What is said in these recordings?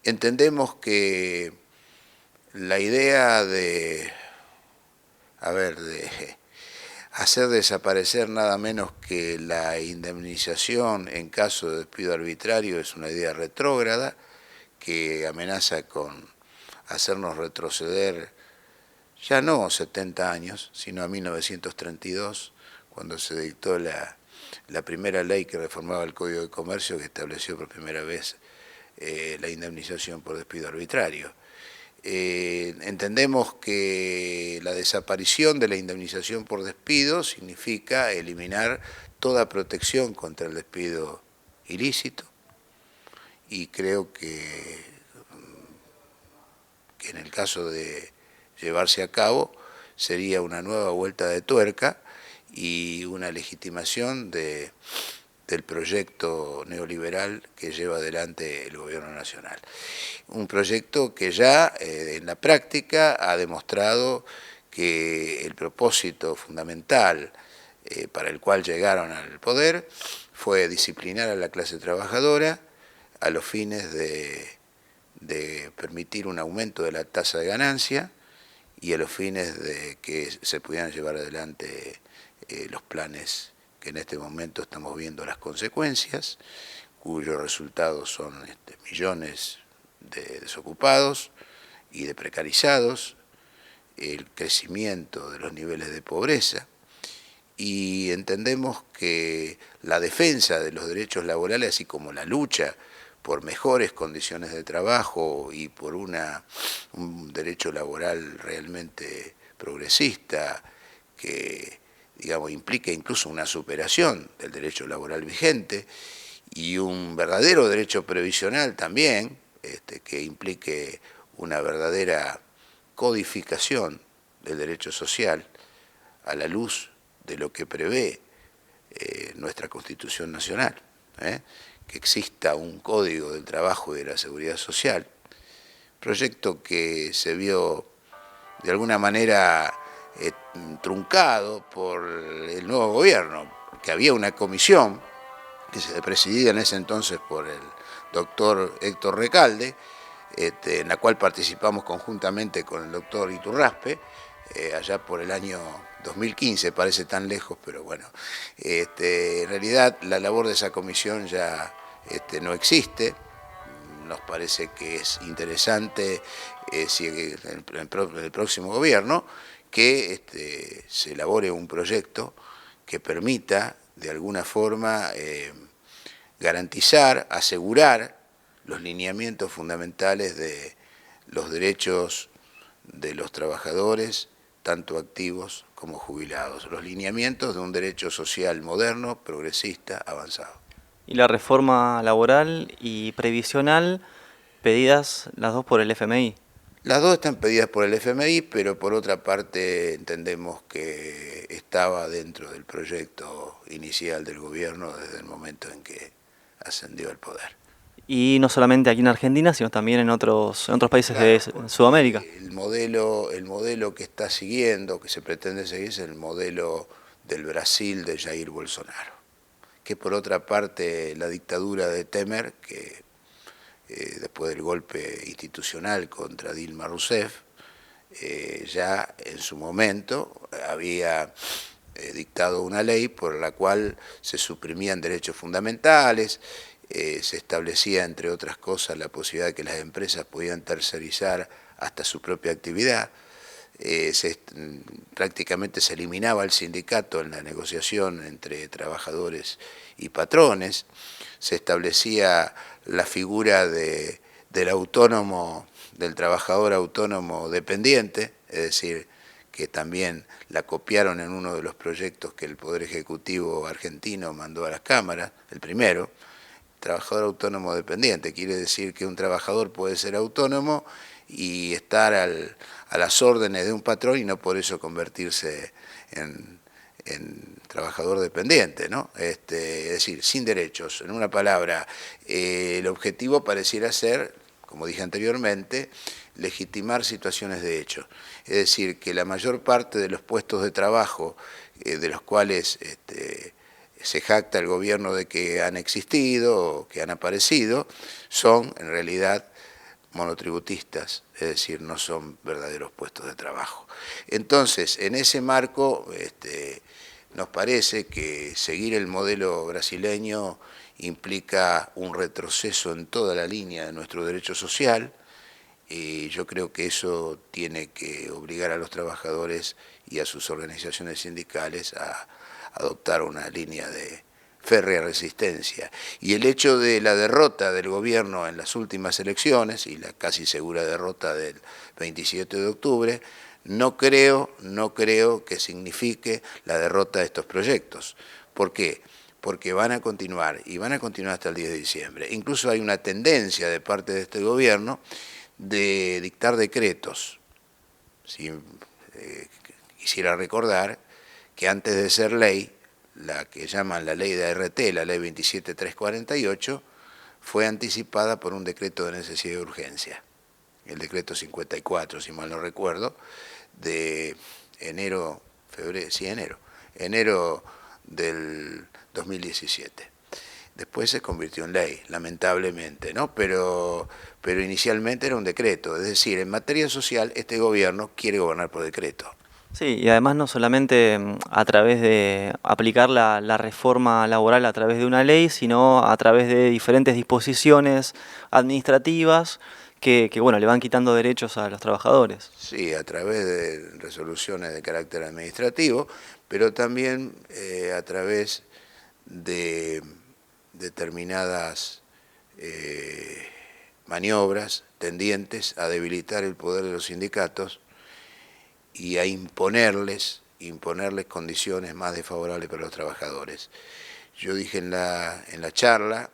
Entendemos que la idea de hacer desaparecer nada menos que la indemnización en caso de despido arbitrario es una idea retrógrada que amenaza con hacernos retroceder ya no 70 años, sino a 1932, cuando se dictó la primera ley que reformaba el Código de Comercio, que estableció por primera vez la indemnización por despido arbitrario. Entendemos que la desaparición de la indemnización por despido significa eliminar toda protección contra el despido ilícito, y creo que en el caso de llevarse a cabo sería una nueva vuelta de tuerca y una legitimación del proyecto neoliberal que lleva adelante el gobierno nacional. Un proyecto que ya en la práctica ha demostrado que el propósito fundamental para el cual llegaron al poder fue disciplinar a la clase trabajadora a los fines de permitir un aumento de la tasa de ganancia y a los fines de que se pudieran llevar adelante los planes que en este momento estamos viendo las consecuencias, cuyos resultados son millones de desocupados y de precarizados, el crecimiento de los niveles de pobreza, y entendemos que la defensa de los derechos laborales, así como la lucha por mejores condiciones de trabajo y por un derecho laboral realmente progresista que, digamos, implica incluso una superación del derecho laboral vigente y un verdadero derecho previsional también, que implique una verdadera codificación del derecho social a la luz de lo que prevé nuestra Constitución Nacional, que exista un código del trabajo y de la seguridad social, proyecto que se vio de alguna manera truncado por el nuevo gobierno, que había una comisión que se presidía en ese entonces por el doctor Héctor Recalde, en la cual participamos conjuntamente con el doctor Iturraspe, allá por el año 2015, parece tan lejos, pero bueno, en realidad la labor de esa comisión ya no existe. Nos parece que es interesante si en el próximo gobierno que se elabore un proyecto que permita de alguna forma garantizar, asegurar los lineamientos fundamentales de los derechos de los trabajadores, tanto activos como jubilados, los lineamientos de un derecho social moderno, progresista, avanzado. Y la reforma laboral y previsional, pedidas las dos por el FMI. Las dos están pedidas por el FMI, pero por otra parte entendemos que estaba dentro del proyecto inicial del gobierno desde el momento en que ascendió al poder. Y no solamente aquí en Argentina, sino también en otros países de Sudamérica. El modelo que está siguiendo, que se pretende seguir, es el modelo del Brasil de Jair Bolsonaro. Que por otra parte la dictadura de Temer, que después del golpe institucional contra Dilma Rousseff, ya en su momento había dictado una ley por la cual se suprimían derechos fundamentales, se establecía, entre otras cosas, la posibilidad de que las empresas pudieran tercerizar hasta su propia actividad, prácticamente se eliminaba el sindicato en la negociación entre trabajadores y patrones, se establecía la figura del autónomo, del trabajador autónomo dependiente, es decir, que también la copiaron en uno de los proyectos que el Poder Ejecutivo argentino mandó a las cámaras, el primero. Trabajador autónomo dependiente quiere decir que un trabajador puede ser autónomo y estar a las órdenes de un patrón y no por eso convertirse en trabajador dependiente, ¿no? Es decir, sin derechos. En una palabra, el objetivo pareciera ser, como dije anteriormente, legitimar situaciones de hecho. Es decir, que la mayor parte de los puestos de trabajo de los cuales se jacta el gobierno de que han existido o que han aparecido, son en realidad monotributistas, es decir, no son verdaderos puestos de trabajo. Entonces, en ese marco, nos parece que seguir el modelo brasileño implica un retroceso en toda la línea de nuestro derecho social, y yo creo que eso tiene que obligar a los trabajadores y a sus organizaciones sindicales a adoptar una línea de férrea resistencia. Y el hecho de la derrota del gobierno en las últimas elecciones y la casi segura derrota del 27 de octubre, no creo que signifique la derrota de estos proyectos. ¿Por qué? Porque van a continuar, y van a continuar hasta el 10 de diciembre. Incluso hay una tendencia de parte de este gobierno de dictar decretos. ¿Sí? Quisiera recordar que antes de ser ley, la que llaman la ley de ART, la ley 27348, fue anticipada por un decreto de necesidad y urgencia, el decreto 54, si mal no recuerdo, de enero del 2017. Después se convirtió en ley, lamentablemente, ¿no? Pero inicialmente era un decreto, es decir, en materia social este gobierno quiere gobernar por decreto. Sí, y además no solamente a través de aplicar la reforma laboral a través de una ley, sino a través de diferentes disposiciones administrativas que bueno, le van quitando derechos a los trabajadores. Sí, a través de resoluciones de carácter administrativo, pero también a través de determinadas maniobras tendientes a debilitar el poder de los sindicatos y a imponerles condiciones más desfavorables para los trabajadores. Yo dije en la charla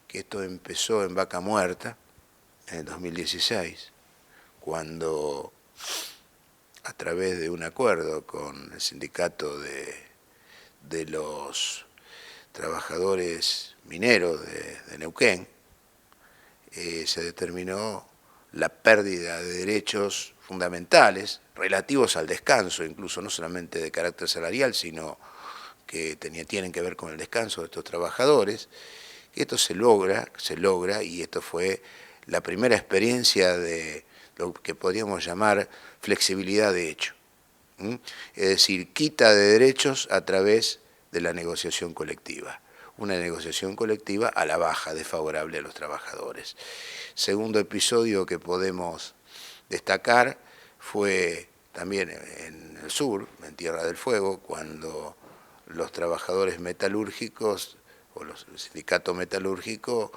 que esto empezó en Vaca Muerta, en el 2016, cuando a través de un acuerdo con el sindicato de los trabajadores mineros de Neuquén, se determinó la pérdida de derechos fundamentales relativos al descanso, incluso no solamente de carácter salarial, sino que tienen que ver con el descanso de estos trabajadores. Esto se logra, y esto fue la primera experiencia de lo que podríamos llamar flexibilidad de hecho. Es decir, quita de derechos a través de la negociación colectiva. Una negociación colectiva a la baja, desfavorable a los trabajadores. Segundo episodio que podemos destacar fue también en el sur, en Tierra del Fuego, cuando los trabajadores metalúrgicos o el sindicato metalúrgico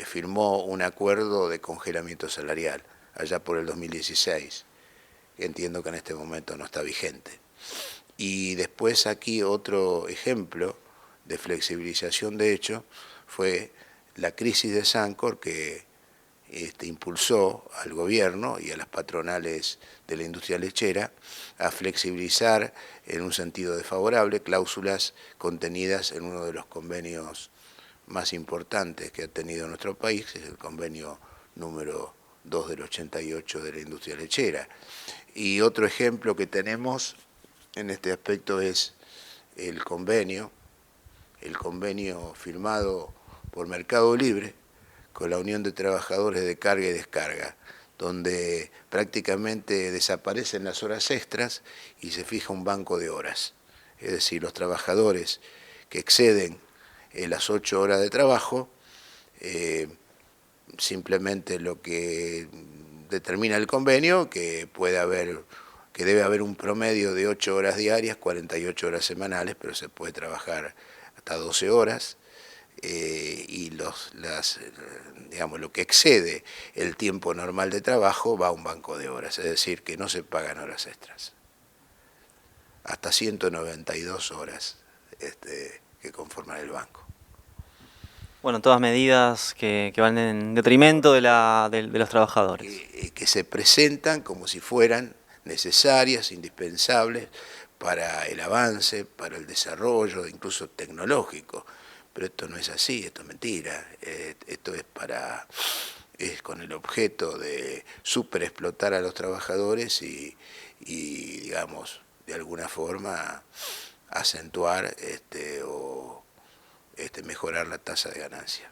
firmó un acuerdo de congelamiento salarial allá por el 2016. Entiendo que en este momento no está vigente. Y después aquí otro ejemplo de flexibilización de hecho fue la crisis de Sancor que impulsó al gobierno y a las patronales de la industria lechera a flexibilizar en un sentido desfavorable cláusulas contenidas en uno de los convenios más importantes que ha tenido nuestro país, es el convenio número 2 del 88 de la industria lechera. Y otro ejemplo que tenemos en este aspecto es el convenio firmado por Mercado Libre con la Unión de Trabajadores de Carga y Descarga, donde prácticamente desaparecen las horas extras y se fija un banco de horas. Es decir, los trabajadores que exceden las 8 horas de trabajo, simplemente lo que determina el convenio, que debe haber un promedio de 8 horas diarias, 48 horas semanales, pero se puede trabajar hasta 12 horas, y lo que excede el tiempo normal de trabajo va a un banco de horas, es decir, que no se pagan horas extras. Hasta 192 horas que conforman el banco. Bueno, todas medidas que van en detrimento de los trabajadores. Que se presentan como si fueran necesarias, indispensables para el avance, para el desarrollo, incluso tecnológico. Pero esto no es así, esto es mentira. Esto es con el objeto de superexplotar a los trabajadores y digamos, de alguna forma acentuar o mejorar la tasa de ganancia.